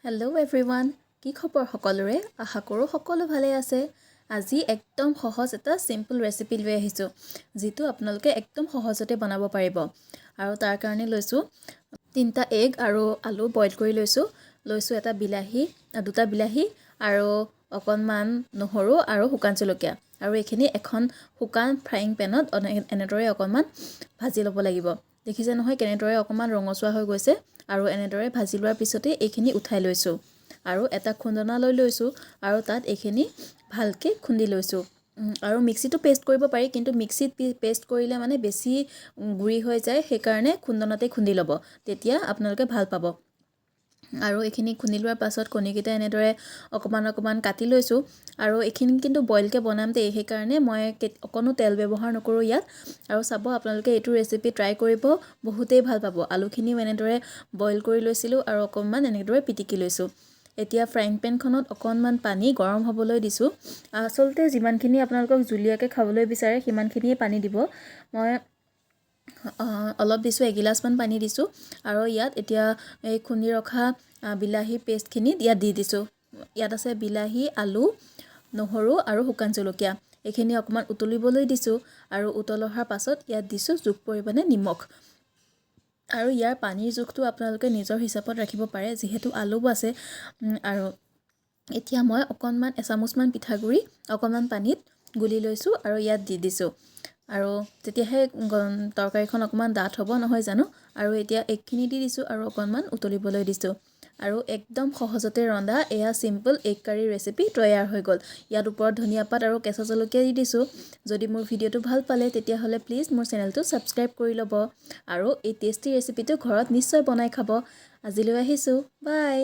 Hello' everyone, কি খবৰ সকলোৰে? আশা কৰোঁ সকলো ভালে আছে। আজি একদম সহজ এটা চিম্পল ৰেচিপি লৈ আহিছোঁ, যিটো আপোনালোকে একদম সহজতে বনাব পাৰিব। আৰু তাৰ কাৰণে লৈছোঁ 3টা এগ আৰু আলু বইল কৰি লৈছোঁ এটা বিলাহী, 2টা বিলাহী আৰু অকণমান নহৰু আৰু শুকান জলকীয়া। আৰু এইখিনি এখন শুকান ফ্ৰাইং পেনত এনেদৰে অকণমান ভাজি ল'ব লাগিব। দেখিছে নহয় কেনেদৰে অকণমান ৰঙচুৱা হৈ গৈছে। আৰু এনেদৰে ভাজি লোৱাৰ পিছতে এইখিনি উঠাই লৈছোঁ আৰু এটা খুন্দনা লৈছোঁ আৰু তাত এইখিনি ভালকৈ খুন্দি লৈছোঁ। আৰু মিক্সিটো পেষ্ট কৰিব পাৰি, কিন্তু মিক্সিত পেষ্ট কৰিলে মানে বেছি গুড়ি হৈ যায়, সেইকাৰণে খুন্দনাতে খুন্দি ল'ব, তেতিয়া আপোনালোকে ভাল পাব। আৰু এইখিনি খুন্দি লোৱাৰ পাছত কণীকেইটা এনেদৰে অকণমান কাটি লৈছোঁ। আৰু এইখিনি কিন্তু বইলকৈ বনাম দেই, সেইকাৰণে মই অকণো তেল ব্যৱহাৰ নকৰোঁ ইয়াত। আৰু চাব আপোনালোকে এইটো ৰেচিপি ট্ৰাই কৰিব, বহুতেই ভাল পাব। আলুখিনিও এনেদৰে বইল কৰি লৈছিলোঁ আৰু অকণমান এনেদৰে পিটিকি লৈছোঁ। এতিয়া ফ্ৰাইং পেনখনত অকণমান পানী গৰম হ'বলৈ দিছোঁ। আচলতে যিমানখিনি আপোনালোকক জুলীয়াকৈ খাবলৈ বিচাৰে সিমানখিনিয়ে পানী দিব। মই অলপ দিছোঁ, এগিলাচমান পানী দিছোঁ। আৰু ইয়াত এতিয়া এই খুন্দি ৰখা বিলাহী পেষ্টখিনি ইয়াত দি দিছোঁ। ইয়াত আছে বিলাহী, আলু, নহৰু আৰু শুকান জলকীয়া। এইখিনি অকণমান উতলিবলৈ দিছোঁ আৰু উতল অহাৰ পাছত ইয়াত দিছোঁ জোখ পৰিমাণে নিমখ। আৰু ইয়াৰ পানীৰ জোখটো আপোনালোকে নিজৰ হিচাপত ৰাখিব পাৰে, যিহেতু আলুও আছে। আৰু এতিয়া মই অকণমান এচামুচমান পিঠাগুড়ি অকণমান পানীত গুলি লৈছোঁ আৰু ইয়াত দি দিছোঁ। আৰু তেতিয়াহে তৰকাৰীখন অকণমান ডাঠ হ'ব নহয় জানো। আৰু এতিয়া এগখিনি দি দিছোঁ আৰু অকণমান উতলিবলৈ দিছোঁ। আৰু একদম সহজতে ৰন্ধা এয়া চিম্পল এগ কাৰী ৰেচিপি তৈয়াৰ হৈ গ'ল। ইয়াত ওপৰত ধনিয়া পাত আৰু কেঁচা জলকীয়া দি দিছোঁ। যদি মোৰ ভিডিঅ'টো ভাল পালে তেতিয়াহ'লে প্লিজ মোৰ চেনেলটো ছাবস্ক্ৰাইব কৰি ল'ব। আৰু এই টেষ্টি ৰেচিপিটো ঘৰত নিশ্চয় বনাই খাব। আজিলৈ আহিছোঁ, বাই।